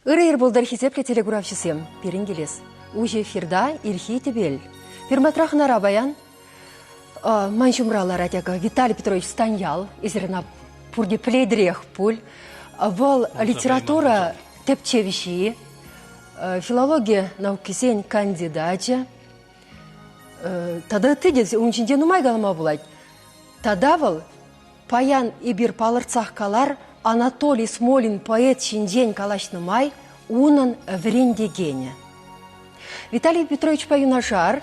Ырайыр болдар хизепле телеграфчысем, перенгелес. Уже эфирда ирхи тебел. Перматрахна рабаян, манчумрала радяга Виталий Петрович Станьял, изерна пурди плейдрех пуль, вол литература тепчевищи, филология наукисень кандидатя. Тада ты дез унчинде нумай галма булать. Тада вол паян и бир палырцах калар, Анатолий Смолин, поэт шиндень калашнымай, унан врендегене. Виталий Петрович Паюнажар,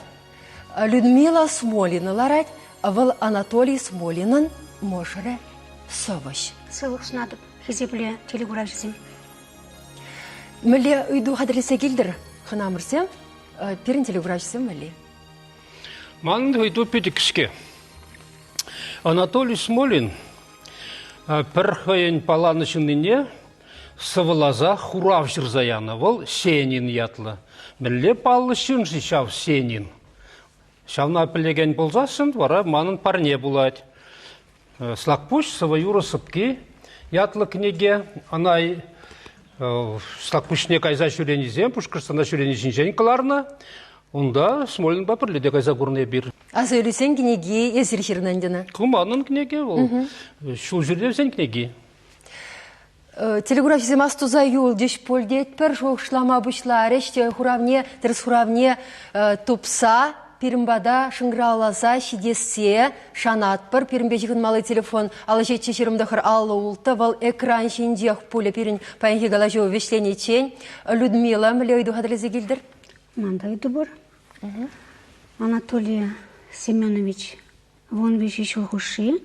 Людмила Смолина ларать, вал Анатолий Смолинан мошере совощ. Сылық сынады, хизепле телеграфчысем. Міле үйду қадірлесе келдір, қынамырсем, перін телеграфчысем міле. Манды үйду педикіске. Анатолий Смолин Перхайын паланышыныне сывылаза хурав жырзаяны вол сенин ятлы. Міле палышын жишав сенин. Шавна пілеген болзасын, вара манын парне булать. Слакпуш сываюры сыпки ятлы книге. Анай слакпушне кайза шүренізем, пушкырсына шүренізін кыларна. Онда Смолин бапырледе кайза гурне бир. А сөйлесен книги езір хирнандина? Куманын книге ол. Шул жүрдевсен книги. Телеграфизм астуза юл деш польдет пер шоушлама бышла реште хуравне, терс хуравне тупса, пирмбада шыңгралаза шидесе, шанат пер, пирмбе жігін малы телефон, алы жетче шерімдіқыр аллы улты, вал экран шендех пуля пирін паянхи галажу вешлені чен. Людмила, міле ойду хадылезе келдір? Манда үйді бұр. Анатолий Семенович Вонович Ишылхуши,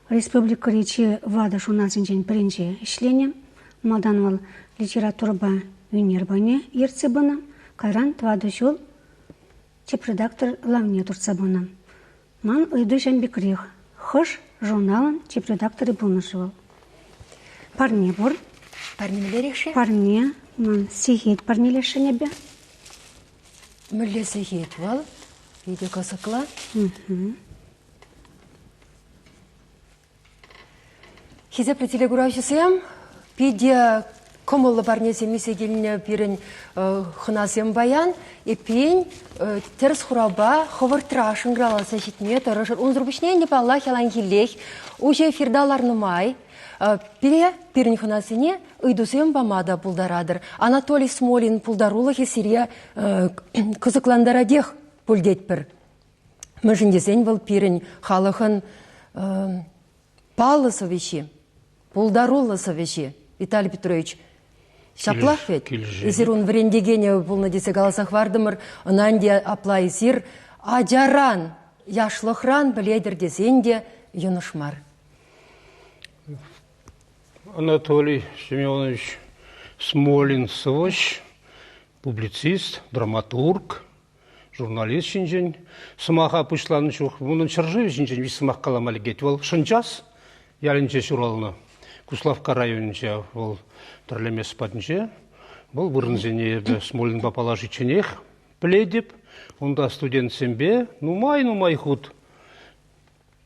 Республика Речи Вада Шунасынчен бірінші ішлене, Малданвал литературба юнербане ерцебана, Кайран Твадышул, чепредактор Лавне Турцабана. Ман үйді жәнбекрех, Хыш журналын чепредакторы бұнышывал. Парне бұр. Парнелереші? Парне, ман сихет парнелеші небе. Міле сихет вал, видео касықла. Хизепле телеграфчысем, пиде комылы барнесе месегеліне бірін хынасем баян, епен терс хураба ховыртыра шыңграласа жетме, тұрышыр. Унзырбышне не палла хелан келех, уже эфирдаларны май, Перін хынасыне үйдусем бамада пулдарадыр. Анатолий Смолин пулдарулы хесире кызыкландарадех пулдет бір. Мүжіндесен бұл перін халықын палы совещи, пулдарулы совещи. Виталий Петрович, шаплах вет? Езір он врендегене пулны десе галасақ вардымыр, ұнанде аплай сир, аджаран, яшлықран біледір десенде юнышмар. Анатолий Семенович Смолин Сывыш, публицист, драматург, журналист шинжен. Сымаға пұшланы жоқ, мұның шыржы шинжен вис сымақ каламалі кет. Ол шынчас, ялінче шуралыны. Куславка районынче, ол түрлемес падынче. Бұл бұрынзене Смолин бапалажы ченех пледіп. Онда студент сембе, нумай худ.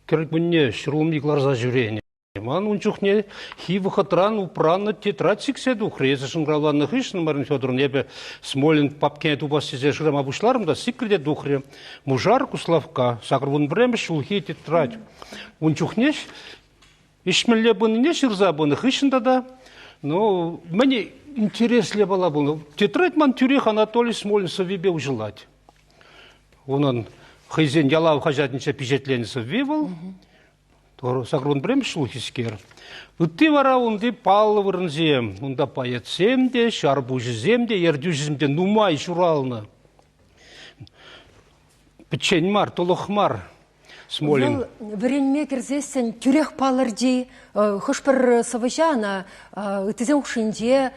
Керек бұнне шырылымдикларза жүрені. Ман унчухне хивыхатран упранны тетрадь сикседу хрезы шыңграланны хышны Марин Федоровна ебе Смолин папкене тупас сизе шырам абушларым да сикреде духре мужар Куславка сакрвун бремеш шулхи тетрадь унчухнеш ишмелле быныне шырза быны хышында да но мне интересле была было тетрадь ман тюрех Анатолий Смолин совебе ужелать онан хызен ялав хажатнича пижетленсе вивал Сагрун брем шулхискер. Утты вара унды паллы вырынзем, унда паятсемде, шарбужыземде, ердюжіземде нумай шуралны. Печеньмар, толықмар, Смолин. Вренме керзесен тюрех палырди, хышпыр савыжана, тізен ұшынде,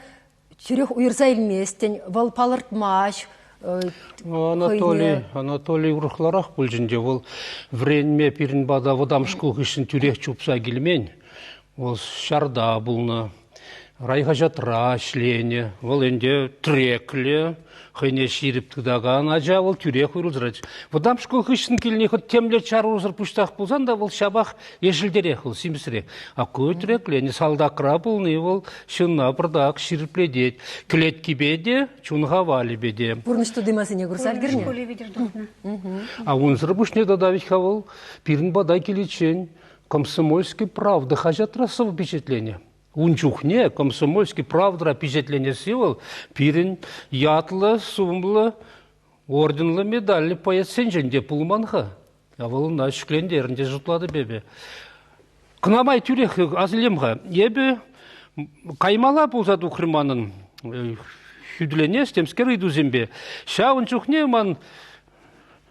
тюрех уйырза илместен, вал палыртмаш, Анатолий урухларах пульжинде ол вренме пирин бада водамшку кышын тюрех чупса келмен. Ол шарда булны. Райға жатра шлене, ол энде трекле, хайне ширип тыдаган ажа, ол тюрех уйрылзырать. Водам школ кышын келіне ход темле чарузыр пуштақ болсан да, ол шабақ ешілдерек, ол симсірек. А көй трекле, не салдақра болны, ол шынна бірдақ ширипледет. Клет кибеде, чунға вали беде. Бұрнышты дымасыне күрсал керне? А он зрабушне дадавить хавал, пирн бадай келечен, комсомольский правда, хажат расов впечатление. Унчухне, комсомольский правда, впечатление сивал, пирин, ятлы, сумлы, орденлы, медальный поэт сенженде пулманха. А вол наш клендерінде жұтлады бебе. Кынамай тюрех азылемға, ебе каймала бұлзады ұқырманын хүділене стемскер үйду зембе. Ша унчухне ман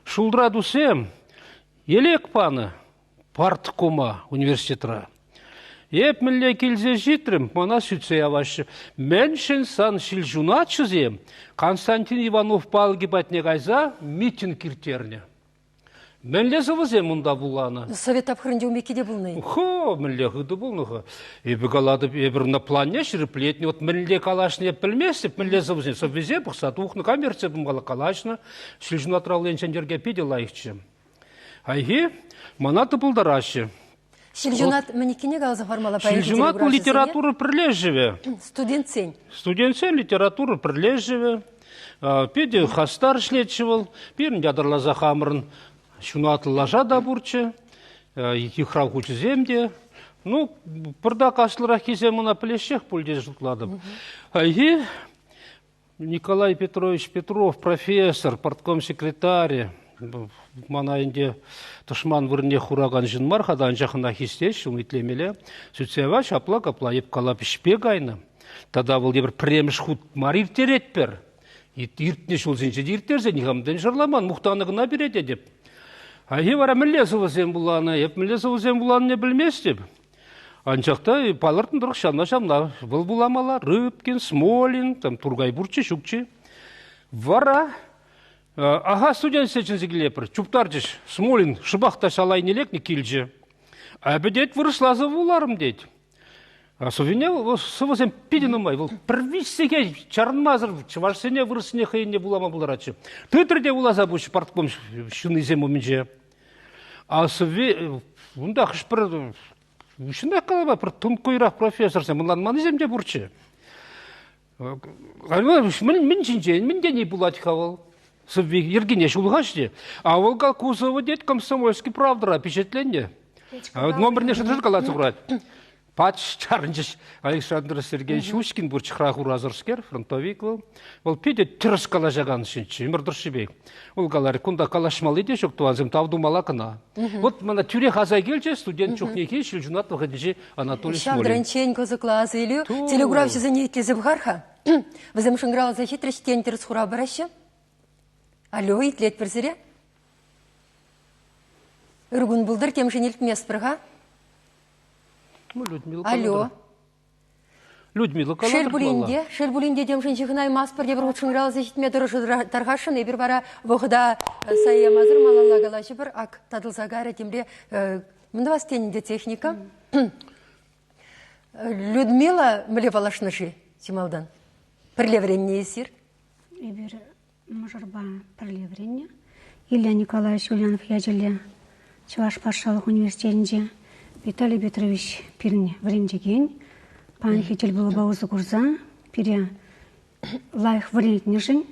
шулдыраду сем, елек паны, парткома университетра. Еп мілі келзе житрім, мана сүтсе явашы. Меншін сан шілжуна чызем, Константин Иванов балги батне гайза митинг киртерне. Мілі зывызем мұнда бұланы. Совет апхырынде умекеде бұлны? Хо, мілі ғыды бұлныға. Ебі қалады, ебір на плане шырыплетіне, от мілі калашны еп білмесіп, мілі зывызем. Совезе бұқса, тухны коммерция бұмғала калашны, шілжуна тралы енчендерге педе лайықчы. Айги, мана тыпылдарашы. Шилжунат мінекене қалызы формала поэзия? Шилжунат литература прилежеве. Студент сен? Студент сен литература прилежеве. Педе хастар шлетчевал, пирн ядырлаза хамырын шунат лажа да бурчы, ихрау хучы земде. Ну, пырда кашлырах кеземына плещех пульде жутладым. Айги Николай Петрович Петров, профессор, партком секретарь, мана инде тышман вырне хураган жынмар, хадан жақына хистеш, умитлемеле, сүтсева шапла-капла еп калап ішпек айны. Тада бұл дебір премш худ мар иртеретпер. Иртне шул зенче иртерзе, нихамден жарламан, мұқтанығына береді деп. Айы вара мілесі візен бұланы, еп мілесі візен бұланы не білмес деп. Анчақта палыртын дұрық шамна-шамна, бұл бұламала, Рыбкин, Смолин, там Тургай Бурчы, Шукчы. Вара, ага, студент сечінзі келепір, чуптарчыш, Смолин, шыбақта шалай нелекні келжі. Әбедет вырышлазы бұларым дейді. Совене сывызем пиденімай, бұл первишсеге чарынмазыр, чывашсене вырысыне хайыне бұлама бұларачы. Тытрде ұлаза бұшы партком шыны зем өмінже. А сове, ұнда қышпыр, үшінде қалаба, бір тұнқойрақ профессорсен, мұнлан маны земде бұрчы. Мен жинжен, мен дені бұлады қавал. Сове, ергене шулғашды. А олға Кузова дед комсомольский правдыра, впечатление. Номер не шыдыр қаласы құрады. Пач чарынчыш Александр Сергеевич Ушкин бұр чықрағу разырскер, фронтовик ол. Ол педе түріс кала жаған үшінші, мұрдыршыбек. Ол қалары күнда калашмалы де жоқ туанзым тавду малақына. Вот мана тюрех азай келче, студент чухнеке, шілжунат вағадежі Анатолий Смолин. Шавдранчен козы классы или телеграф сезоне кезіп ғарха. Візім шыңғырал за хитрыш тентер схура барашы. Алло, итлет персере? Үргін бұлдыр темшенелік меспірға? Алло. Людмила Калатырмала. Шербулинде демшін жығынай маспыр дебір ұтшыңырал зешітме дұрышы тарғашын, ебір бара бұғыда сайя мазыр малалла қалашы бір ак тадылзагары темре мұнда вас тенінде техника. Людмила мүле балашнышы, Тималдан. Пірлевренне есір? Ебір мұжырба пірлевренне. Илья Николаевич Ульянов яжелі Чуваш Патшалық университетінде Виталий Петрович пирне врендеген, панхитель было баузы курза, пиря лайх вренднежен,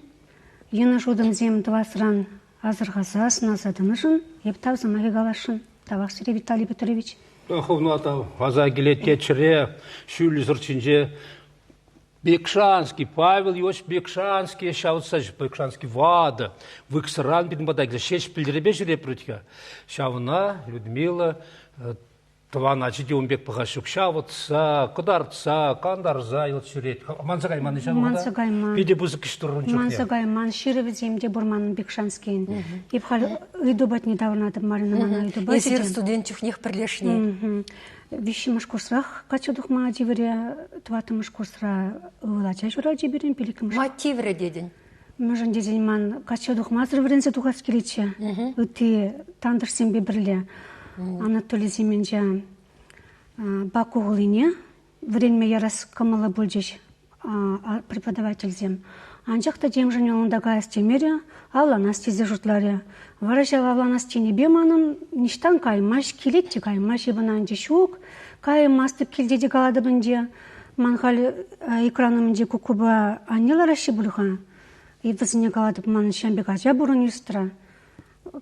ена жудым зем два сран азырғазас назадымыжын, ептав замаги галашын, тавақсыре Виталий Петрович. Ховната аза келетке чыре, шүлі зырчынже, Бекшанский, Павел Иосиф Бекшанский, шаутса Бекшанский вада, выксыран битін бадагда, шеш пілдеребе жүре прутка. Шавна, Людмила, Твана чидеумбек пахашук шавутса, кударца, кандарза, ил чурет. Мансагайман ишан мада? Мансагайман. Пиде бузык иштурун чухне. Мансагайман, ширевиземде бурман Бекшанский. Ипхал идубат недавно адым Марина мана идубат. Есер студент чухнех пірлешне. Вишимаш курсрах, качудух ма дивире, тватымаш курсра вылача жура дибирин, пиликымаш. Ма тивре деден? Можен дезенман качадух мазыр врензе тухас келече. Үти тандырсен бебірле. Анатолий Зименжа Баку ғылыне. Вренме ярас камала бөлжеш преподаватель зем. Анжақта демжен олындага астемере, авланас тезе жұртлары. Ваража авланас тені беманын, ништан каймаш, келетте каймаш, ебінан де шук, каймастып келдеде қалады бінде. Манхал экранымынде кукуба анелар аши бұлға. Едвізіне қалады манын шамбек ажа бұрын үстіра.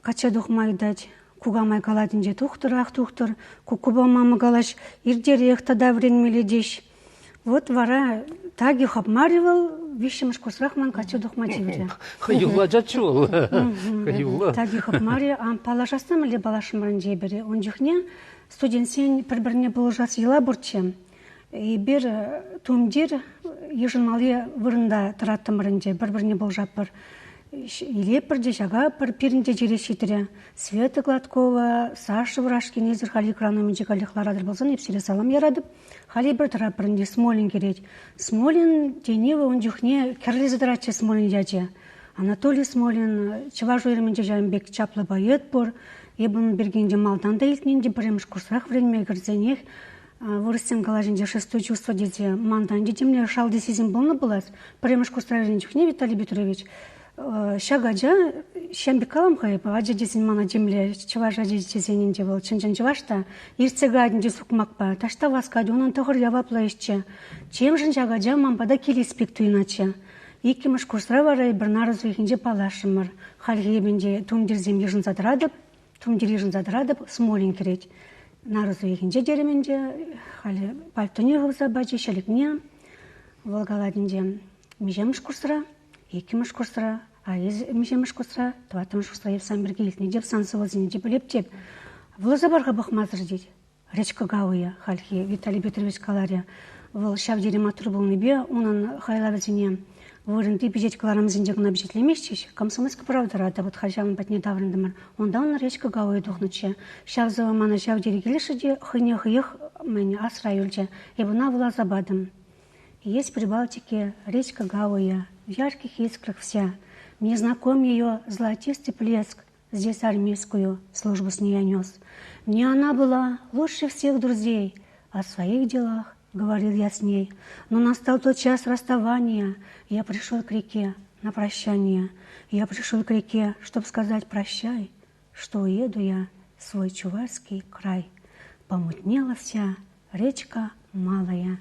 Кача дұқмайдад, кугамай қаладынде тұқтыр, ақ тұқтыр. Кукуба мамы қалаш, ирдері ектада вренмелі деш. Вот вара таги хапмаривал, вишемш кусрахман кача дұқмативре. Хаюла жачул. Хаюла. Таги хапмари, ам палашасам или балашымран жебері. Он жүхне студентсен бір-біріне бұлжас ела бұртчем. И бір тумдер ежынмалы вырында тұраттымырынде бір-біріне бұлжап бір. Илепірде жаға бір перінде жерешетірі. Света Гладкова, Саша Врашкин, езір хали экранымынде қалиқларадыр болсын, епсере салам ярадып. Хали бір тұрапырынде Смолин керет. Смолин деневі он жүхне кәрлезі дыратчы Смолин дяде. Анатолий Смолин, чыва жойрымынде жайымбек чаплы байет бұр. Ебін бергенде малдан да елтіненде біреміш курсырақ време кірзенех. Вырыстен калажинде шестой чувство деде мандан дедемле шалды сезім болны болас. Біреміш курсырақ жүхне Виталий Петрович. Шагажа шамбек калам хайып, аджа десен мана демле чыва жаде десенінде бол. Чынжан чывашта ирцега адынде сукмакпа. Ташта васкади онын тұғыр явапла ішче. Чемжін жагажа мампада келеспек туйначы. Иккіміш курсыра варай бір нарызу ехінде палашымыр. Хальге ебенде тумдерзем ежін задырадып, Смолин керет. Нарызу ехінде деременде, хали пальтоне ғылза бачы, шелікне, волгаладынде межеміш курсыра, иккіміш курсыра, айыз межеміш курсыра, туатымыш курсыра евсан бірге елтіне деп, сансы вылзіне деп білеп деп. Влыза барға бұқмазыр дейді. Речка Гауя, хальхи Виталий Петрович Калария. Выл шав дерематур болны бе, онын хайлавызіне вырынды бежеткаларымызынде гына бежетлемешчеш. Комсомольская правда рада, вот хальшавын патне таврындымыр. Онда он речка Гауя духнуче. Шав зава мана шав дерегелешеде, хыне-хыех мәне асра юльче. Ебуна вла забадым. Есть в Прибалтике речка Гауя, в ярких искрах вся. Мне знаком ее золотистый плеск, здесь армейскую службу с ней я нес. Мне она была лучше всех друзей, о своих делах говорил я с ней. Но настал тот час расставания, я пришел к реке на прощание. Я пришел к реке, чтоб сказать прощай, что уеду я в свой чувашский край. Помутнела вся речка малая,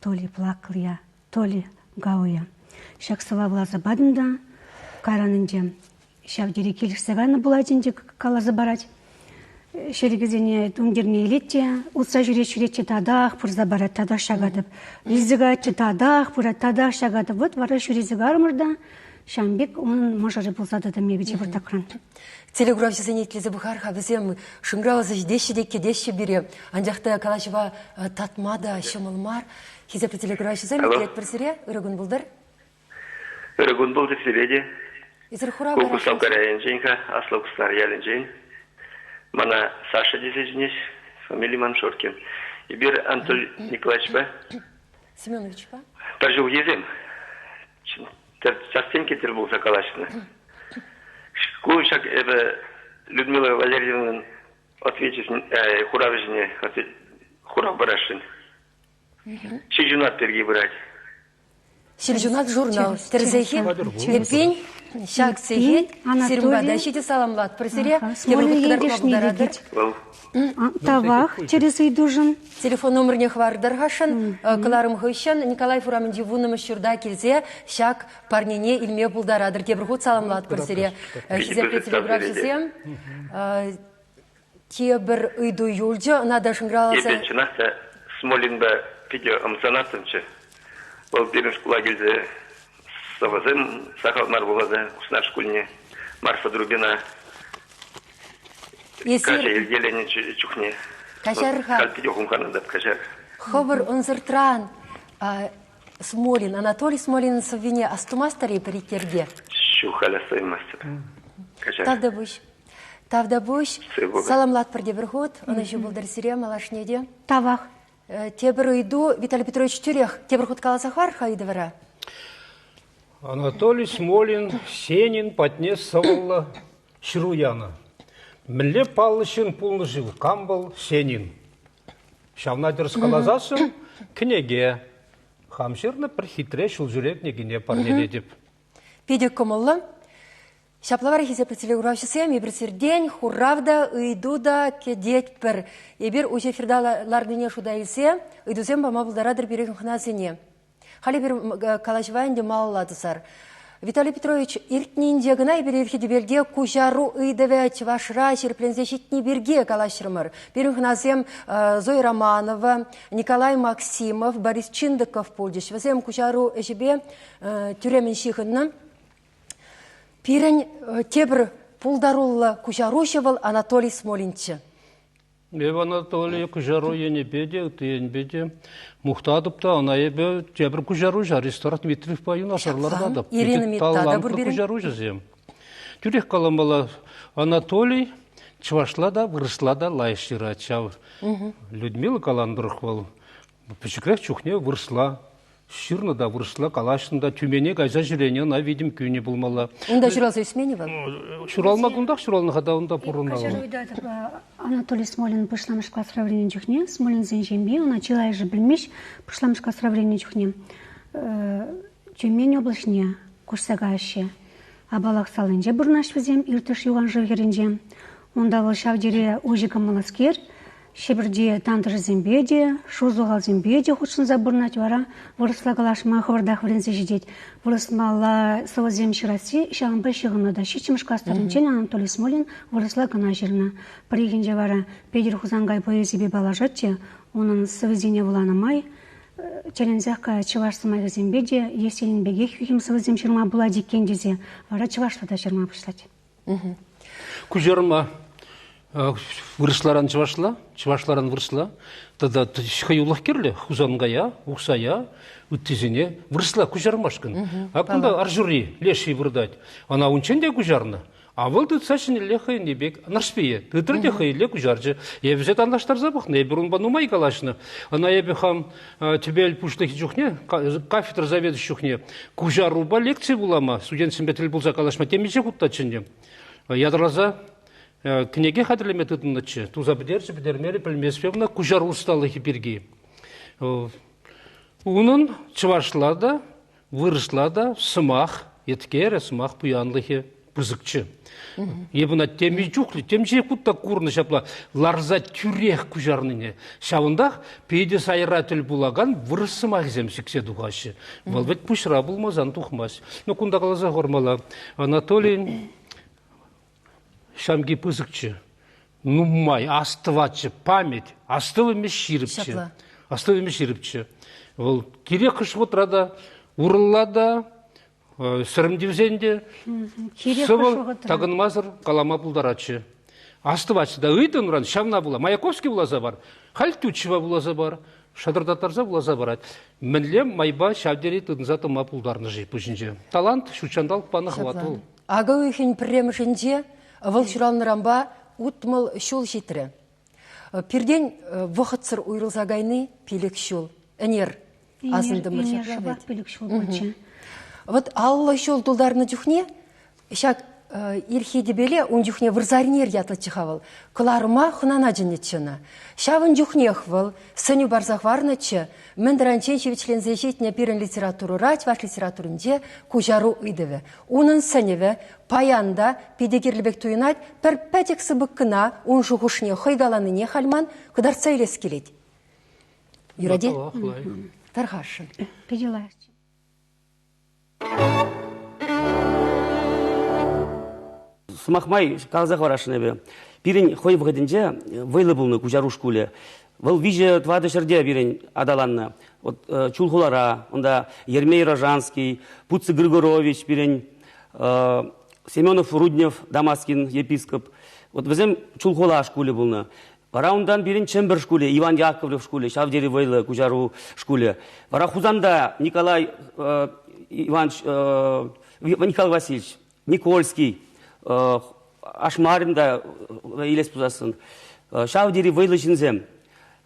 то ли плакал я, то ли гауя. Шак сала была забадында, каранынде. Шак дере келішсеганы бұлайденде кала забарать. Шерегізіне тумдерне елетте, ұтса жүретші тадақ пұр забарать, тадақ шағадып. Ризігатчы тадақ пұр, тадақ шағадып. Вот вара шүрезігі армырда, Шамбек, он можары болсады да мебече бір такран. Телеграф зенетлі бұхарға бізем шыңғрауызы деші бере. Анжақты калашыва татмада шымылмар. Хизепті телеграф зенетлет бір сіре, үрігін бұлдыр? Үрігін бұлдыр сіреді. Кулкустав карайын жейнка, аслау кустар ялін жейн. Мана Саша дезежінеш, фамилия Маншоркин. И бір Антоль Николаевич ба? Семенович ба? Пожил езем. Частен кетер болса калашына. Кулышак Людмила Валерьевна ответчесін, хуравыжіне, хурав барашын. Шижунат перге брать. Шилжунат журнал. Терзехин, епень, шак сехет, сирмбада. Шите саламлат. Пресере, Тавах через идужин. Телефон номерне хвардар хашан, Кларым Хыщан, Николай Фурамынди вуным шурда келзе, шак парнине илме булдарадыр. Тебрхут саламлат пресере. Хизепре телеграф жесем. Тебр ыйду юльджа, надо шынграласа. Епенчинахта Смолинба видео амсанатынчы. Ол берін шкула келді савазым, сақалмар болады, ұснар шкульне, Марфа Друбина, Каша Елгелені чухне. Кашарха. Кальпиде хумханадап, кашар. Хобыр онзыртран Смолин, Анатолий Смолин совине астумастари перекерге. Шухаля сайын мастер. Кашар. Тавдабуш. Саламлат пердебіргот, оны жу бұлдар сире малашнеде. Тавах. Тебір үйду, Виталий Петрович Тюрех, тебір хуткала захвар хайдывара? Анатолий Смолин, Сенин, патне савалла Шируяна. Мле палышын пулны жил, камбал Сенин. Шавнадыр скалазасын, кнеге. Хамширны бір хитре шулжурек негіне парнеле деп. Педик комылы. Шаплавар хизеп телеграфчысы мебрсер день хуравда ыйдуда кедет пер. Ебир уже фирдалардыне шуда илсе, ыйдузем бама булдарадыр береген хназыне. Хали бир калашвайнде малладысар. Виталий Петрович иртнинде гына иберхидиберге кужару ыйдыве чвашра черплензещитни берге калашрымыр. Берген хназем Зоя Романова, Николай Максимов, Борис Чиндыков пулдиш. Вазем кужару эжебе тюремен шихынны. Пирен тебір пулдарулы кужарушевал Анатолий Смолинчы. Анатолий кужару ене беде, тыйен беде. Мухтадыпта, ана ебе тебір кужару жа, ресторан Митрев паюн ашарлардадып. Ирина Миттада бұр берен. Кужару жазем. Тюрек каламала Анатолий чвашла да, вырысла да лайшира чав. Людмила каландырықвал. Пешекрек чухне вырысла. Ширна да вырысла, калашында тюмене гайза жүрені, на видим күйне болмала. Онда жүралса үсмені был? Шуралма күндақ, шуралны ғада онда бұрынна. Анатолий Смолин пышламышқа сравнение чухне, Смолин зенжембе, он начала же бельмиш, пышламышқа сравнение чухне. Тюмень облачне, курсагаще. Абалақ салынже бұрнаш візем, иртыш юған жылгерінже. Онда ол шавдере ожикам маласкер, Шебірде тантыр зембеде, шузуғал зембеде худшын забырнать вара, вырысла калашма хвардах врензе жидеть. Вырысмала сава земшираси, шағынбай шығынна да шичімшқа старынчен Анатолий Смолин вырысла кана жерна. Паригенже вара педер хузангай поэзибе балажатте, onun савызене вуланамай, челензяққа чывашсымайғы зембеде, есенін беге хюхим савызем шырма була деккендезе, вара чывашла да шырма пышлать. Кужерма вырысларан чывашларан вырысла, тогда хаюлах керле, хузангая, ухсая, уттизине, вырысла кужармашкин. А кunda аржури, леший вырдать, она унченде кужарна. А вот тут сашин лехай небек, наршпие, ты трудехай ле кужарче. Я взят анлаштар запах, не берун банумай калашна. Она ебехам тебе пуштахи чухне, кафедра заведующий чухне. Кужаруба лекции булама, студент симбетель булза калашма, темиче хуттаченде. Ядраза книги хадрлеме тутуначы, туза бедерче бедермели пельмеспевна кужар усталы хиперги. Унун чывашлада, вырыслада, сымах, еткере сымах пуянлыхи пызыкчы. Ебына теми чухли, темче кутта курны шапла, ларза тюрех кужарныне. Шавындах пейде сайратель булаган вырысымах земсіксе дуғашы. Валбет пушра булмазан тухмас. Но кунда қалаза гормала. Анатолий шамги пызыкчы, нумай, астывачы, память, астывыме ширипчы. Астывыме ширипчы. Ол керек кыш отырада, урыллада, сырымдевзенде, сывыл, тагынмазыр, калама булдарачы. Астывачы да ыйтын уран, шамна була, Маяковский булаза бар, Хальтучева булаза бар, Шадырдатарза булаза барат. Мінлем майба шавдері тыдынзаты ма булдарны жип үшінже. Талант шучандал паны хватыл. Ага үйхін премшінде, выл шуралнырамба утмыл шул житірі. Перден вұқытсыр уйрылза гайны пелек шул. Энер азынды мұршақ. Вот алла шул дулдарны жүхне, шак ирхиді беле, он жүхне вырзарнер ятлы чыхавыл. Кыларыма хынана жынетчіні. Шавын жүхне хвыл, сыню барзақ варнычы, Мендранченчевичлензе жетіне перін литературу рать, ваш литературынде кужару ыдывы. Унын сыневі паянда педегерлібек туйнать, пір пәтек сыбыққына, он жұғышне хойгаланыне хальман, кыдарца елес келет. Юраде? Тархашын. Педелайшы. Сумахмай казах варашынебе. Пирин хой вгадинже вайлы булны кужару шкуле. Выл виже твады шерде бирин адаланна. Вот Чулхулара, онда Ермей Рожанский, Пуци Григорович бирин, Семенов Руднев, Дамаскин епископ. Вот везем Чулхула шкуле булны. Вара ондан бирин Чембер шкуле, Иван Яковлев шкуле, Шавдери вайлы кужару шкуле. Вара Хузанда Николай Николай Васильевич, Никольский, Ашмарин да илес пузасын. Шавдери вайлы жинзем.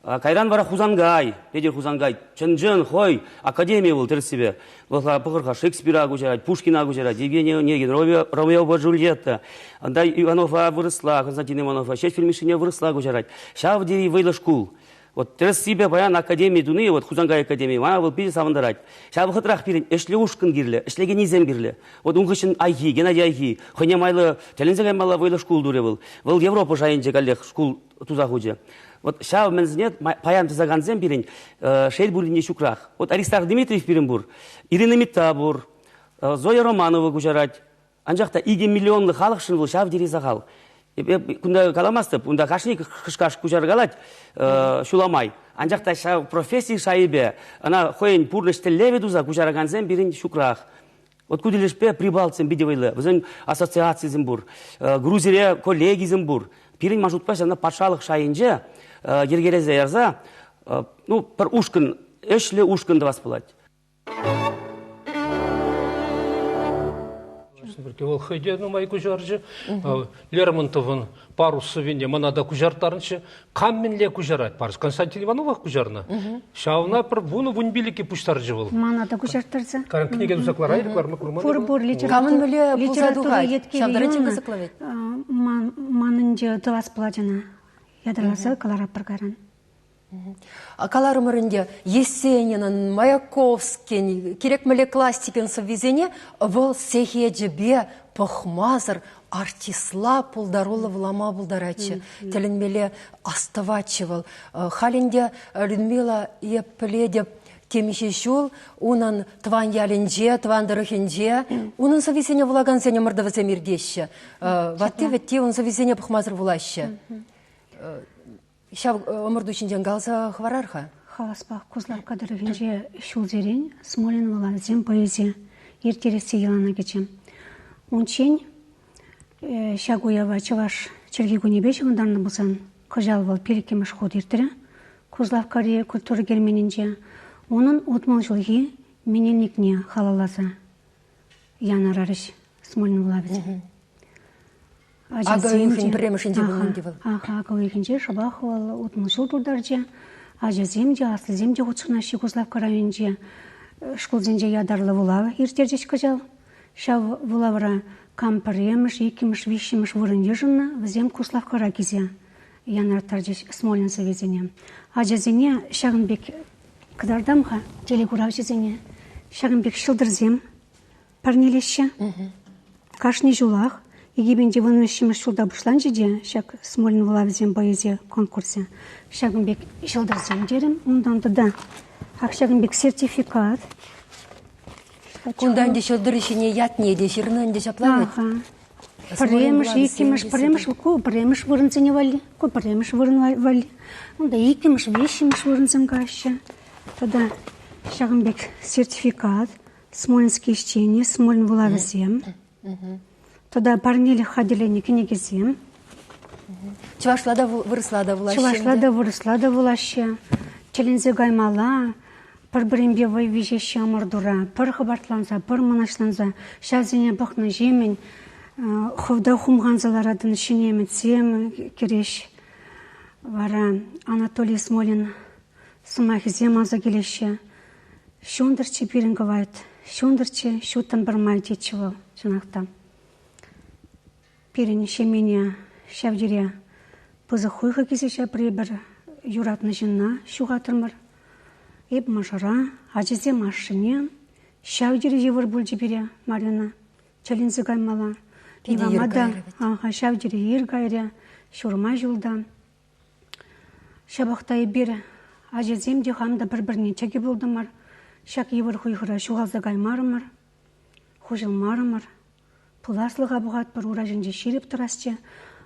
Кайран бара Хузангай, Петер Хузангай, Чынжын, хой, академия был терс себе. Похорха Шекспира гужарать, Пушкина гужарать, Евгений Онегин, Ромео и Джульетта, андай Иванова выросла, Константин Иванов, шесть фильмишине выросла гужарать. Шавди вейла шкул. Вот терс себе баян академии дуны, вот Хузангай академии, мана был пиде савандарать. Шав хытрах пирен, эшле ушкын гирле, эшлеге низем гирле. Вот унгышын айхи, Геннадий айхи, хыне майлы, телензеге мала вейла шкул дуре был. Был Европа жайынче галлех шкул туза хуже. Вот шав мензнет паян тузаганзем пирен, шейд булине шукрах. Вот Аристарх Дмитриев пиренбур, Ирина Митабур, Зоя Романова гужарать. Анжақта 2 миллионлы халық шын бұл шав дере сақал. Күнда каламасты, күнда қашник қышқаш күжаргалать шуламай. Анжақта шав профессии шайбе, ана хойын пурнышты леве дуза күжараганзем бірін шукрах. Вот күділішпе прибалцем бедевайлы, біздің ассоциация зімбур, Грузире коллеги зімбур. Пирин маршрутпаш ана патшалық шайынже ергерезе ярза, ну, пір ушкын, эшле ушкынды бас болады. Ол хайде нумай кужаржы, Лермонтовын парусы венде манада кужартарынчы, камменле кужарат парус. Константин Иванова кужарна. Шауна пір буны вунбилики пуштаржы был. Манада кужартарса. Каран книге дузаклар айрыклар ма курманы. Фурбур литература еткелейін манынжы дылас пладжана ядырласы калара паргаран. Каларымырынде Есенинын, Маяковский, керекмеле классикын совезене вол сехеджебе похмазыр артисла пулдарулы влама булдарачы. Теленмеле аставачывал. Халинде Людмила еппледеп темише шул, унан тван ялинже, тван дырыхинже, унан совезене влаган зене мырдавазе мирдеші. Ватты ветте он совезене похмазыр вулашы. Шав омырдучинжен галса хварарха? Халаспах кузлав кадырыгенже шулзерен, Смолин вала зем поэзия, ертересе елана кечем. Унчень, шагуява чаваш черги гунебеш ондарны бұсан, кыжалвал перекемеш ход ертірі, кузлав кария культуры герменінже, onun отмал жылги мененникне халаласа, янарарыш, Смолин вала бізем. Агауихин премешінде болын девіл. Агауихинже шабахывал отмылшыл турдарже, ажаземде, аслыземде ғутшынашы кузлавка районже, шкулзенже ядарлы вулавы ертердеш кажал. Шав вулавыра кампыремыш, екімыш, вишімыш вырын ежынна, візем кузлавка ракизе, янартардеш Смолин совезене. Ажазене шағынбек кыдардамға, телегурав жезене, шағынбек шылдырзем, парнелеші, кашни жулақ, Егебенде вынышымыз шулда бұшлан жеде, шак Смолин вылавызен поэзия конкурсе. Шагынбек жылдырзен дерім, онданды да. Шагынбек сертификат. Кундан де шылдырышыне ятне де жирнан де шаплавет. Премыш, екемыш, премыш вырынзене вали, премыш вырын вали. Онда екемыш, вешімыш вырынзен каще. Тогда Шагынбек сертификат, Смолинский ищение, Смолин вылавызен. Тогда парнели ходили книгизем. Чувашлада вырыслада вулаще. Чувашлада вырыслада вулаще. Челензе гаймала, пір-бірінбе вай вежеші амырдура, пір хабартланса, пір мұнашланса, шазыне бұқны жемен, ховда хумғанзаларадын шынеметсем кереш. Вара Анатолий Смолин сымахизем аза келеші. Шондырчы бірін гавайт, шондырчы шуттан бірмай детчівал жынақта. Пирин шемене шавдире пызы хуйха кисеше прибір юратны жынна шуғатырмыр. Еп мажыра, ажизе машыне, шавдире жевір бүлді бере Марина, чалинзі гаймала. Ивамада, шавдире ер гайре, шурма жылда. Шабақтай бір ажизем де хамда бір-біріне чеге болдымыр. Шак евір хуйхыра шуғалзы гаймарымыр, хужылмарымыр. Пуласлыға бұғат бір уражынже шеріп тұрасчы,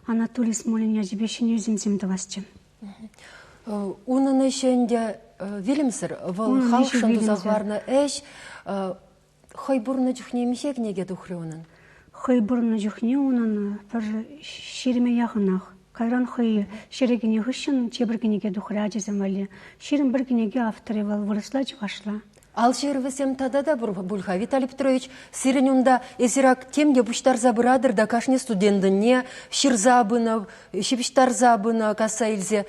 Анатолий Смолин язібешіне өзімземді васчы. Унын ішінде велімсір, вол халқшын дұзағварны әш, хой бұрны жүхне емешек неге дұхры онын? Хой бұрны жүхне онын бір шеріме яғынақ. Кайран хой шерегіне ғышын чебіргенеге дұхры ажызым вали. Шерім біргенеге авторы вал вырысла жүғашла. Ал жервесем тада да бульха, Виталий Петрович, сиренюнда эзирак темге буштар забырадыр да кашне студентіне, ширзабына, шипиштарзабына касаилзе,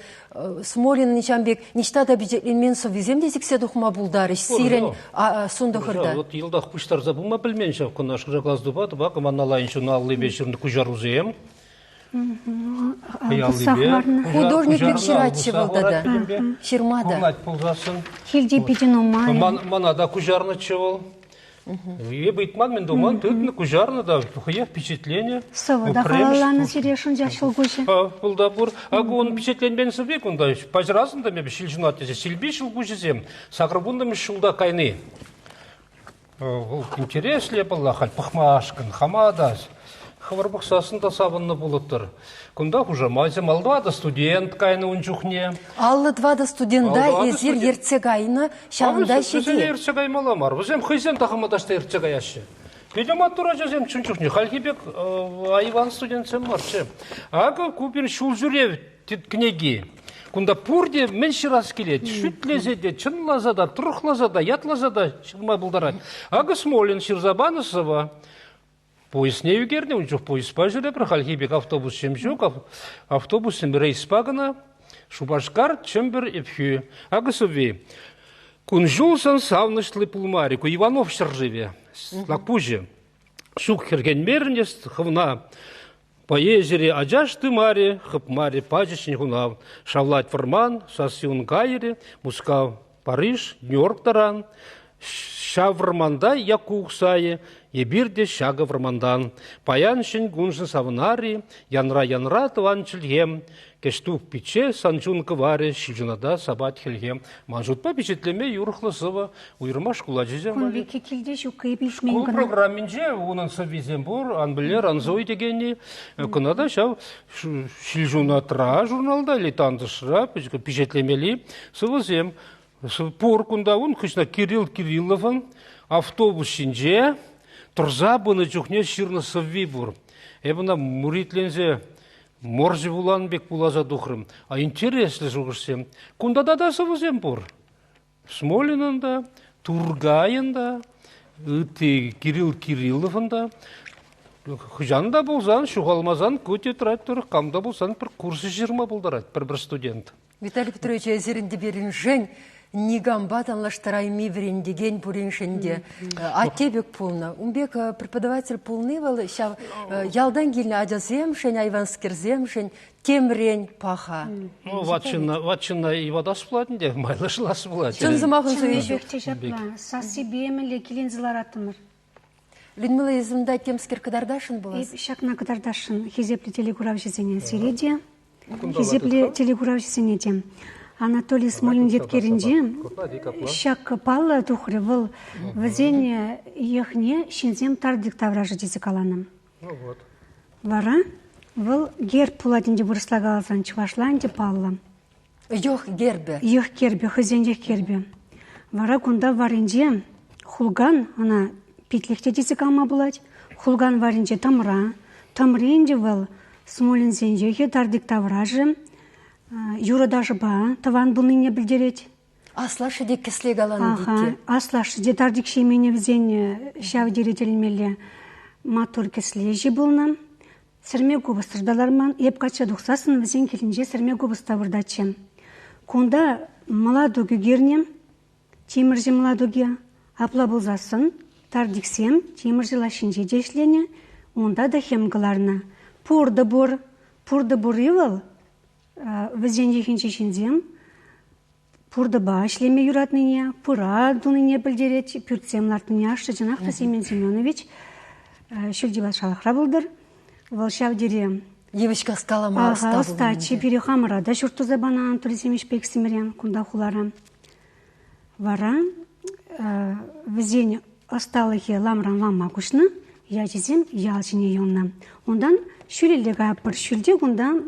Смолин ничамбек, ништада бюджетленмен совизем дезиксе духма булдарыш, сирен сундахырда. Вот елдах буштар забыма білменші, күнаш жаклазды бады, бақ, маналайыншы наллы бешірні күжарузем. Художник Бекширатче был тогда. Ширмада. Курнать пулзасын. Хильди Петиномай. Манада кужарны чевал. И битман мен думан, тытны кужарны да, хая впечатление. Савада халаланы сирешін жашыл гүші. Бұл да бұр. Ағы оның впечатленбен сыбек, онда пажырасын да мен шилжинат десе, силби шыл гүшізем, сақырбунда мен шылда кайны. Интересле была, халь пахмашкан, хамадас. Хаварбақсасын да сабынны болыттыр. Күнда хужамайзем, алдвада студент кайны унчухне. Аллы двада студентда езер ерцегайны шағында шеде. Бізен ерцегай маламар. Бізем хызен тахамадашта ерцегай ашы. Педемат тура жазем чунчухне. Хальхибек айван студентсем марчы. Ага купин шул жүрев книги. Күнда пурде мен ширас келет. Шүтлезеде, чынлазада, тұрықлазада, ятлазада шырмай бұлдарай. Ага Смолин Ширзабанысова. Поезд не югерне, он жоқ поезд пажыре, бір халхибек автобус шемшук, автобусым рейс пагана, шубашкар чембер епхю. Агасови, кун жулсан савнышлы пулмари, ку Иванов шарживе, лакпуже. Шук хергенмернес, хвна, по езере аджашты мари, хапмари, пажечни хунав, шавлать фарман, сасиун гайре, Мускав, Париж, Нью-Йорк таран, Шаврманда якуксае, ебирде шага вармандан. Паяншин гуншын савынари, янра тыван чилгем, кештук пиче санчун кываре, шижунада сабат хилгем. Манжутпа пичетлеме юрхлысыва, уйрмаш кулачызем. Конвеке келде шукай бишмен Кул гына. программинже, унын совизем бур, анбілер, анзой дегенни, кынада шав шилжунатра журналда, или тандышра, пичетлемели, сывызем. Пор кунда он хышна Кирилл Кирилловын автобус шинже турза бұны жүхне ширны сывви бұр. Эбіна муритлензе моржи булан бек булаза духрым. А интереслі жүгірсем. Кунда да сывызем бұр. Смолинында, Тургайында, Кирилл Кирилловында. Хыжанда болзан, шуғалмазан көте тұрайт тұрық, қамда болсан бір курсы жирма бұлдарайт, бір студент. Виталий Петрович, әзерінде берін жен, Нигамбат анлаштарайми врендеген буриншенде. А тебек полна. Умбек преподаватель полный был, ялдан гильна адязем, шень айванскерзем, шень темрень паха. Ну, ватчина и вода сплатнде, майлашла сплатнде. Чын замахын сөйші. Бекте жапла, саси беймеле келен зыларатымыр. Людмила езімда темскер кадардашын болас? Шакна кадардашын, хизепле телегурав жезене середе, хизепле телегурав жезене дем. Анатолий Смолин деткеринде, шак палла тухры был везене ехне шинзем тардик тавражы дезекаланым. Вара, был герб пуладинде бурыслагалазан чывашланде палла. Йох гербе. Йох кербе, хызенде кербе. Вара кунда варинде хулган, она петлихте дезекалма булать, хулган варинде тамра, тамринде был Смолин зенде тардик тавражы, Юра даже ба, таван бұны не білдерет. Аслашы де кіслег аланы дейке. Аслашы де тардик шеймене візен шав деретелмелі матур кісле жи бұлна. Сірме губыстырдаларман, еп қача дұқсасын візен келінже сірме губыста вырдачы. Кунда маладуги гернем, теміржі маладуги апла бұлзасын, тардиксем, теміржі лашынже дешлене, онда да хемгыларына. Пурды бұр евал, візен ехенше шинзем, пурды ба шлеме юратныне, пура дуныне білдерет, пүртсем лартыне ашты жанақта Семен Семенович, шүлді шалақра бұлдыр, волшав дере. Евочка скалама астабылын. Астачы пере хамырада шүрту забана Анатолий Семенович пексімірен, кунда хуларам. Вара, візен асталығы ламран ламма күшні, я жезем ялчыне йонна. Ондан шүлелігі бір шүлде, ондан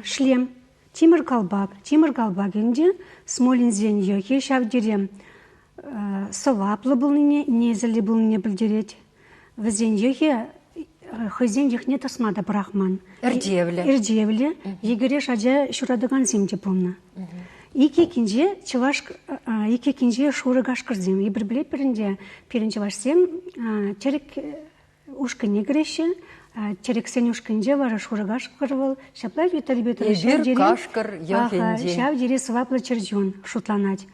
шлем, темір қалбак енде Смолин зен йохе шавдере саваплы бұлыне, незілі бұлыне білдерет. Візен йохе хызен йохне тасмада брахман. Эрдевлі, егере шаджа шурадыған земде бұлны. Ике кенже чываш екекинже шуры кашкырдым. Ибір біле бірінде перінші башсем, черек ушкыне кіреше, черексен ушкынже бары шуры кашкырвал, шаплай Виталий Петрович. Ибір кашкыр ехенде. Шав дере сваплы черден шутланать.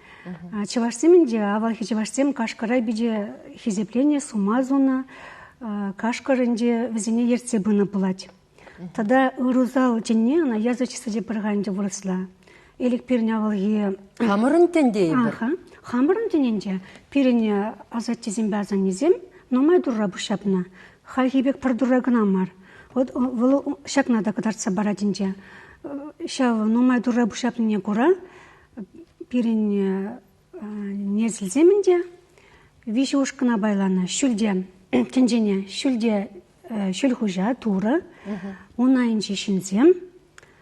Чевашсемінде, авал чевашсем кашкырай биде хизепление, сумазуна, кашкырынде візіне ерце бұны бұлать. Тогда ырузал тенне, она язычысы де бірғанде вырысла. Элек перне авалге... Хамырын тенде ибір. Хамырын тененде перне азат тезембе азан незем, но май дурра бұшапна. Хальхибек пір дурра гына мар. Вот вылы шакнада кадарца барадинде. Шав, но май дурра бұшапне кура, перне незілземінде, виші ушкына байлана, шүлде, тенжене, шүлде, шүл хужа, тура, онайынче шинзем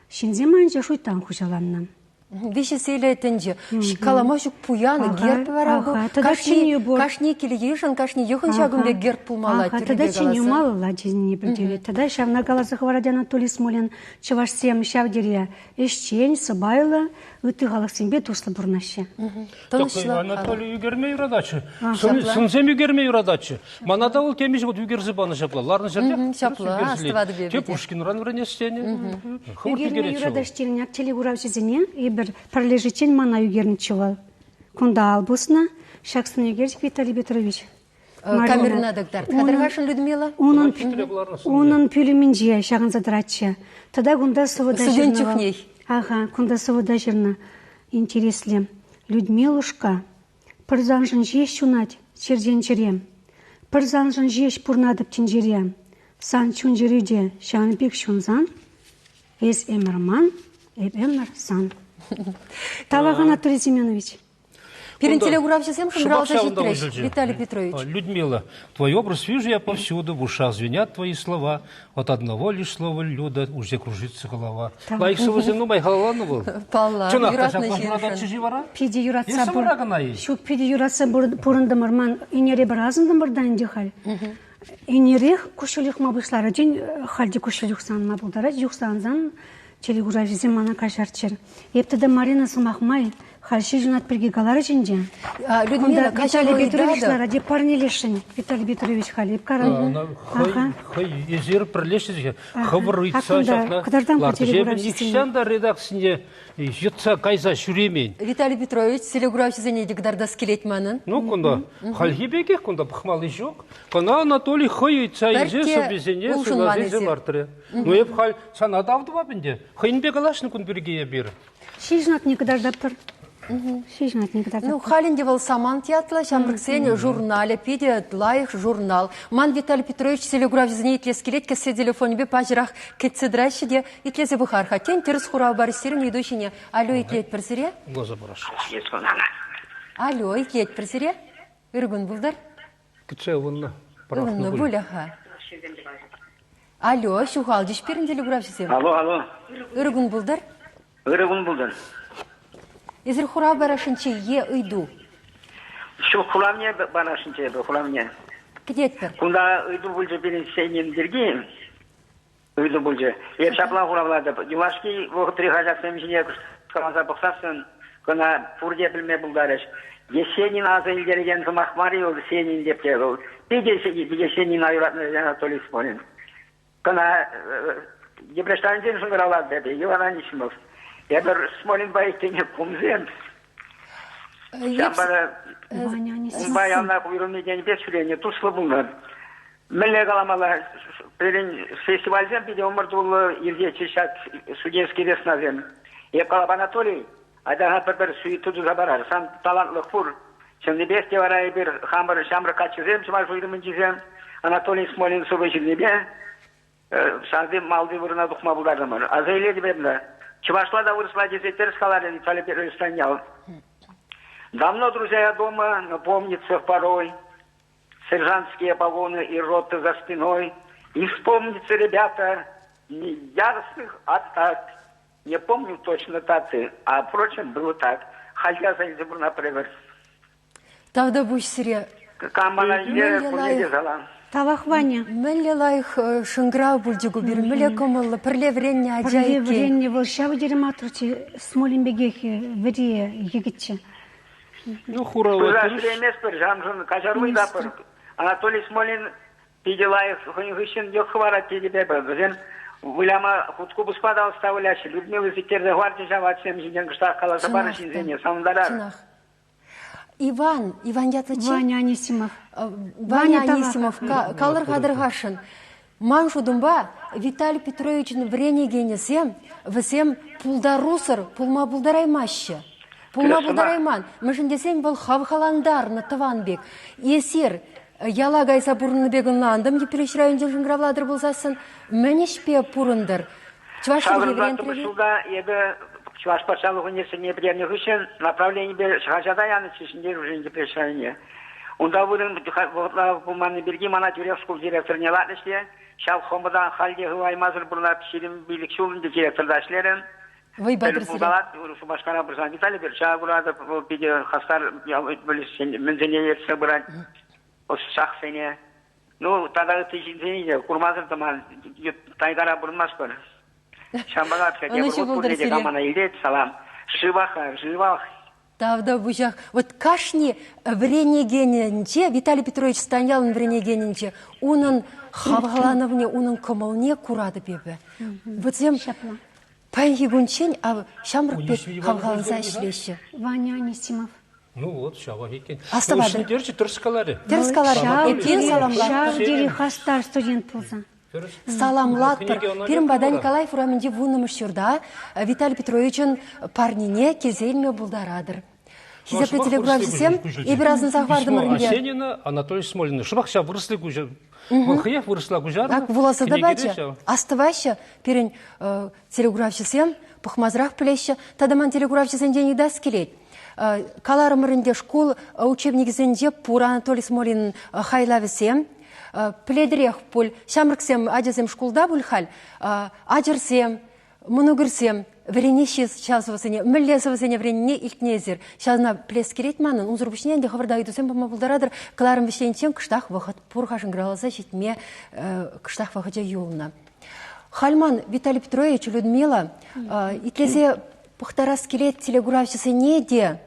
айынче шуйтан хужаланна. Виші сейлетінже, калама жүк пуяны, герп варагу, кашни келі ешін, кашни ехін шагымбе герп пулмала. Тогда чиню малыла дезіне білдері. Тогда шав на галазы хваради Анатолий Смолин, чевашсем шавдере, ешчен, сабайла, ыты галаксенбе туслы бурнаще. Анатолий үгерме юрадачы, сынзем үгерме юрадачы. Манада ол темеш вот үгерзі баны шапла. Ларны жерде? Шапла, астывады бебеде. Те Пушкин ран-вранестене. Үгерме юрадаштерін актелі уравшезіне, ебір парлежечен мана үгернічевал. Кунда албусна, шаксын үгердік Виталий Петрович. Камернадыктар. Кадырғашын Людмила? Онын пүліменже шағын задыратшы. Тада кунда сывыда Студент жүхней. Ага, кунда сывыда жерна. Интереслі. Людмилушка, пырзанжын жеш чунать, черден черем. Пырзанжын жеш пурнадып тенжерем. Сан чун жерюде шағын бек шунзан, эс эмірман, эмір сан. Талақ Анатолий Семенович. Перентеле уравшезем шумрал защитрещ, Виталий Петрович. Людмила, твой образ вижу я повсюду, в ушах звенят твои слова. От одного лишь слова Люда уже кружится голова. Лайк совоземну май головану был. Палла, юратный жиршин. Пиди юратса Шук пиди юратса бурындымырман инере бір азындымырдан дехаль. Инерех кушелих мабышлары день хальди кушелих сан мабылдара, юхсанзан чели уравшезем мана кашарчер. Ептіді Марина сымақмай, Хальши жунат перегигалары жинде. Людмила, Виталий Петрович ради парнелешин. Виталий Петрович халип каран. Хай езер прилешізге. Хабырыйтса шақна. Лартыжебін икшанда редаксінде jutsa kaysa şüremeyin. Виталий Петрович, селегуравчизене дегдарда скелетманын. Ну, кунда, хальгибеге, кунда пахмалы жоқ. Кана Анатолий хойыйтса еже собезене сылазезе лартыры. Ну, еп халь санадавды бабінде. Хайынбек алашын күн біргея бері. Шижнат никадардаптыр. Шижнат никадардаптыр. Ну, халинде был саман театла, шамрыксене журнале, пиде лайх журнал. Ман Виталий Петрович селегуравчизене итле скелетке се телефонебе пажырах кетседращи де итлезе бұхар хатен терс хурау барыстерін едущине. Алло, итлет персере? Глаза бараш. Алло, итлет персере? Үргін бұлдар? Кітсе ұлынна. Ұлынна бұляха. Алло, шухал дешперін телегуравчизе? Алло. Үргін бұлдар? Үргін бұлдар. Езір хурау барашынче е ұйду? Şu kulamnya barasınca bu kulamnya. Gidettir. Kunda uydu bulca benim şeyim dirgi. Uydu bulca. Şapla kulamlarda. Yuvaşki vakit rihacaksın işine kalmasa baksasın. Kona purdiye bilme buldarış. Yeşenin ağzı ilgilegen tımak var ya senin depke. Bir yeşenin ayıratını Anatolий Smolin. Kona Yebriştancın şunlar dedi. Yuvanan işim olsun. Ya da Smolin bayıktığını kumzen. Bayanlar buyurun nedeni bir süreni tuşlu bunlar. Milli kalamalar festivalden bir de Umurduğulu ilgiye çeşat Sudenski resnazem. Yapkalap Anatolий, adana bir suyu tuzu zabarar. Sen talantlı fur. Şimdi beste varayı bir hamur şamrı kaçırım. Çıma şuyrımın cizem. Anatolий Smolin sıvıcılını bir. Sanzi maldi vuruna dokma bulardım. Azaylı benimle. Чувашла да выросла десятер скаларя Виталий Петрович Станял. Давно друзья дома, но помнится порой сержантские погоны и роты за спиной. И вспомнится, ребята, не яростных атак. Не помню точно даты, а впрочем было так. Хальга Зальцбург, например. Тавда буш сире. Камала е кунеде зала. Талахваня. Мэлле лайх шынграу бульдигу бир, мэлле комылы, пірле вренне ажайки. Пірле вренне бол шау дерематручи Смолинбегехи врие егітчі. Ну, хура Куда вот. шуремес пер, жамжун, кажаруй да пер. Анатолий Смолин, Пиделаев, Хунюхищин, Йохвара, Тидебеба, Зен, Виляма, Хутку Буспада, оставлящий, Людмила Зикерда, Гвардия, Жава, Всем Жиден, Гштах, Каласабара, Шинзене, Самдарар. Чынах. Иван ятычы. Ваня Анисимов. Ваня Ваня Анисимов, калыр қадырғашын. Ман шудымба Виталий Петрович'n врене генесем, весем пулдарусыр, пулма булдараймашы. Пулма булдарайман. Мышын десен бұл хавхаландар на Тыванбек. Есер, ялагай сабурны бегінландым, епелеш районжын жыңгравладыр болсасын, мәнешпе пурындыр. Чувашын еврен треве? Чуваш пачалығы несіне біреріне үшін направление бер шағажада яны чешінде уже не пришайне. Онда будем бұлманы берге мана дирекскул директорне латыште, шал хомыдан халде ғываймазыр бұрна пішерім билікші олынды директордашлерін. Вы бадыр сирен. Бұлалат, башқара бұрсан Виталий бер, шағы бұрады биде хастар мінзіне ерсе бұрад, осы шақ сене. Ну, тадағы тежіндені де, құрмазыр таман, тайдара бұрынмас бұры. Шамбага салам. Живах. Да, бужах. Вот кашни врене гененче, Виталий Петрович Станялын врене гененче, унын хавгалановне, унын комалне курады бебе. Вот зем пайн егунчен, а шамрық бек хавгаланса ішлеші. Ваня Анисимов. Ну вот, шава екен. Аставады. Ушын дерчі тұрскалары. Терскалар, екен саламлар. Шав дери хастар студент болса. Саламлаттыр. Пирім Бада Николаев урамынде вунымыш шурда Виталий Петрович'n парнине кезелме булдарадыр. Хизепе телеграф жесем, ебіразын сахвардым рынге. Асенина, Анатолий Смолин. Шыбақша вырыслы күжар. Валхыев вырысла күжар. Так, вуласы да бачы. Астывайшы, пирін телеграф жесем, пұхмазырақ пілеші, тадаман телеграф жесен дені дас келет. Каларым рынде школ учебнигізінде пур Анатолий Смолин хайлавесем, пледрех пуль, шамрксем аджасем школда бульхаль, аджарсем, мұнугірсем, вренеші шазывасыне, мүллесывасыне вренне илтнезер. Шазна плес керет манын, ұнзырбышнен де хавырда үйдусем бұма бұлдарадыр, кыларым вишленчен кыштақ вақыт пұрғашын граласа жетме кыштақ вақытя юлына. Хальман Виталий Петрович, Людмила, итлесе пұқтарас келет телеграфшысы не де,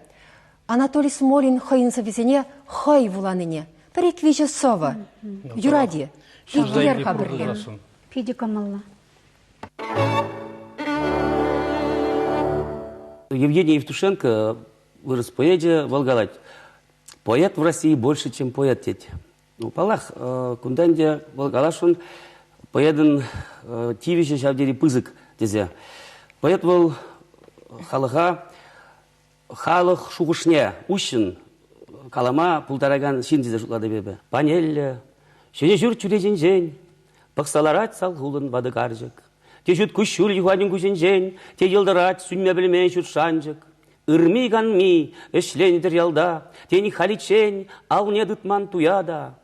Анатолий Смолин хайынса везене хай вуланыне. Приквича сова. Юради. Итлер хабырлен. Феди Камалла. Евгений Евтушенко вырос в поэде Волгалать. Поэт в России больше, чем поэт теть. Ну, палах, кунданде Волгалашун, поэден тивище шавдери пызык дезе. Поэт был халыха, халық шуғышне, ущын, калама пултараган шиндезе жутлады бебе. Панелле, шене жүр чүрежен жен, пықсаларат салғулын вады қаржық. Те жүт күшшүл юхадин күшен жен, те елдырат сүнме білмен жүр шанжық. Үрми ганми, эшлендер ялда, тени халичен, ауне дытман туяда.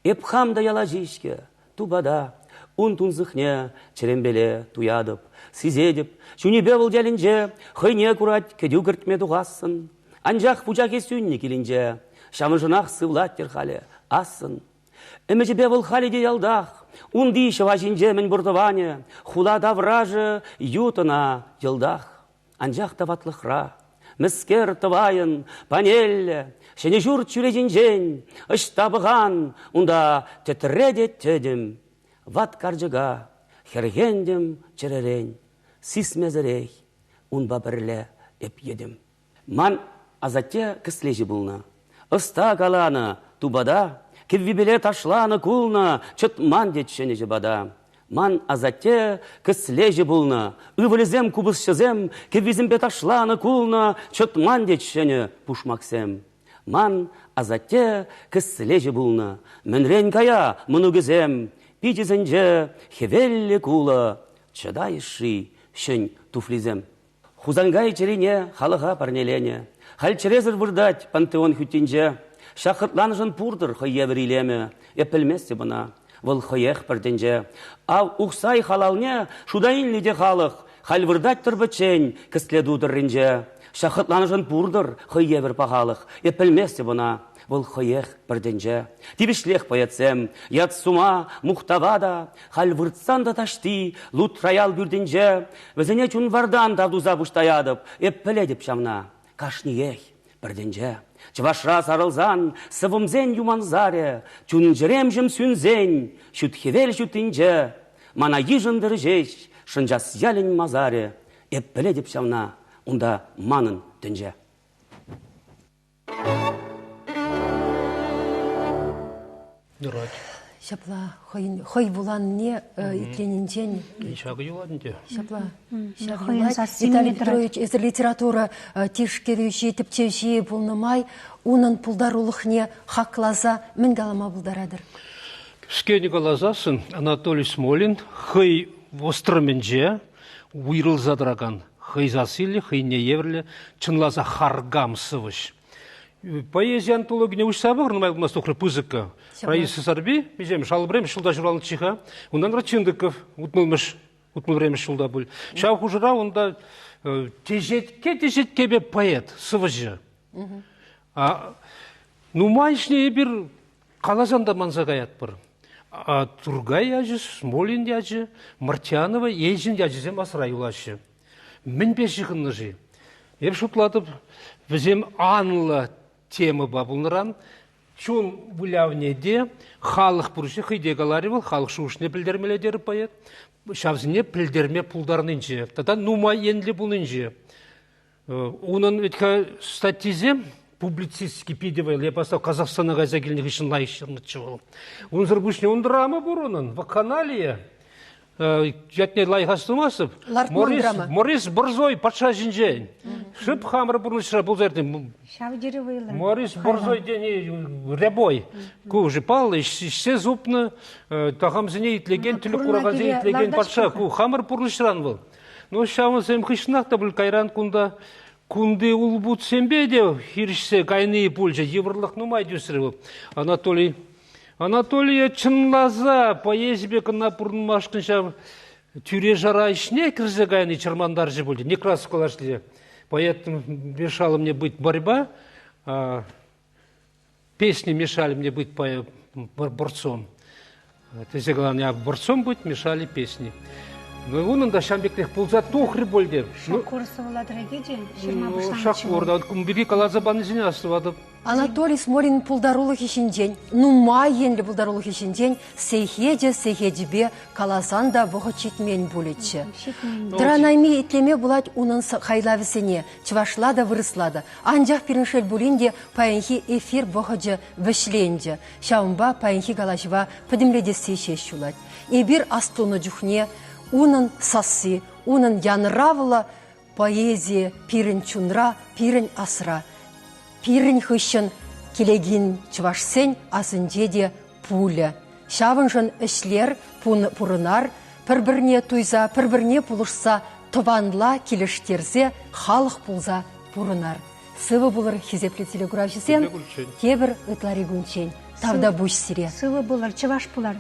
Эпхам да яложишке, тубада, ун тунзыхне, черембеле туядып, сизедіп, шүнебе бұл дәлінже, хыйне курать, кедю гіртме дуғасын. Анжақ пучаке сүнне келінже, шамыжынақ сывлаттер халі, асын. Эмежебе бұл халиде ялдақ, унди шавашинже мен бұрдыване, хулада вражы ютына елдақ. Анжақ таватлықра, міскер тывайын, панелле, шене жұрт чүрежінжен, ыштабыған, унда тетіреде тедім, ват каржыға, хергендім черерен, сисмезерей, унба бірле еп едім. Ман азатте кіслежі бұлна, ыста каланы тубада, кеввибеле ташланы кулна, чыт ман детшені жібада. Ман азатте кіслежі бұлна, ывылізем кубысшызем, кеввизімбе ташланы кулна, чыт ман детшені пушмаксем. Ман азатте кіслежі бұлна, мінрен кая мұнугізем, питізінже хевелі кула, чыдайши шын туфлизем. Хузангай черене халыға парнелене, хал черезір вырдать пантеон хүттінже, шақыртланышын пурдыр хойе бірилеме, епілместе бұна, выл хойех бірденже. Ау ұқсай халалне шудайын лиде халық, хал вырдать тұрбычен кіследудыр рінже. Шақыртланышын пурдыр хойе бір пағалық, епілместе бұна, выл хойех бірденже. Тибішлех поетсем, ят сума мұқтавада, хал выртсан да ташти, лут раял бүрденже. Візіне чун вардан давдуза бұштаядып, епіледіп шамна, кашниех, Бірденже, чывашра сарылзан, сывымзен юманзаре, чунжыремжім сүнзен, шүтхевел шүтінже, мана ежіндір жеш, шынжас ялін мазаре, эппіле деп шавна, онда манын түнже. Дұрат. Шапла, хой булан не итленинчен. Шағы юладынде. Шапла, Виталий Петрович, из литература тишкерюші, тіпчеші бұлнымай, унын пулдарулықне хақлаза мін галама бұлдарадыр. Скені қалазасын Анатолий Смолин хый остырменже уйрыл задраган. Хый засилі, хый не еврлі, чынлаза харгам сывыш. Поэзия антология уж сабыр, но мы стохры пузыка. Раиса Сарби, межем шалбрем, шулда журал чиха. Он рачиндыков, утмылмыш время шулда был. Шау хужера, он да тежет кебе поэт, сывыжы. Ну майшне бир қалазанда манзагаят бір. А Тургай яжы, Смолин яжы, Мартьянова, Ежин яжызем асырай улашы. Мен пешіғынны жи. Еп шутлатып, візем анлы темы бабылныран, чун бұлявнеде халық бұрышы хыйдегалары был, халық шуышне пілдермеледері пает, шавзіне пілдерме пулдарнынче. Тада нума енлі бұлынче. Оның өткі статизем, публицистский пидевал, я поставил Казахстана газагильных еще лайшернычы был. Он зарбушне, он драма буронын, вакханалия. Жатне лайхастымасып, Морис Борзой патша жинжен. Шып хамыр бұрнышыра бұл зәрден. Морис Борзой дені рябой. Ку жипал, ішсе зупны, тағамзіне итлеген, түлі құрағазе итлеген патша. Ку хамыр бұрнышыран бұл. Но шамыз әм қышынақта бұл кайран күнда күнде ұлбұт сенбе де, хирішсе кайны пульжа, еврлық нумай дюсірі бұл. Анатолия чынлаза, поезбекін напұрын машқынша тюре жара ішіне кірзе кайны чырмандар же болды. Не красывалар шле. Поэтому мешала мне быть борьба, песни мешали мне быть борцом. Если главное борцом быть, мешали песни. Ну, onun da şambeklik pulza tohri bolde. Шакурсовала трагедия. Шакур, да, бери калазабаны зіне астывады. Анатолий Смолин пулдарулық ешінден, нумай енлі пулдарулық ешінден, сейхеде калазанда бұғы чекмен бөлетші. Дыранайми етлеме бұлад унын хайлавісіне, чывашлада вырыслады. Анжақ періншел бөлінде паянхи эфир бұғыжы вішленді. Шаумба паянхи галажыва пөдімледесі шешшулад. Эбір астуны жүхне, унын сасы, унын янравыла поэзия пирін чунра, пирін асыра. Пирін хыщын келегін чывашсен асынжеде пуля. Шавынжын ішлер пұрынар, пір-бірне туйза, пір-бірне пұлышса, тұванла келіштерзе халық пулза пұрынар. Сывы бұлыр хизеплі телеграфисен, кебір ұтлары гүнчен. Тавда бұш сире. Сывы бұлыр, чываш бұлар.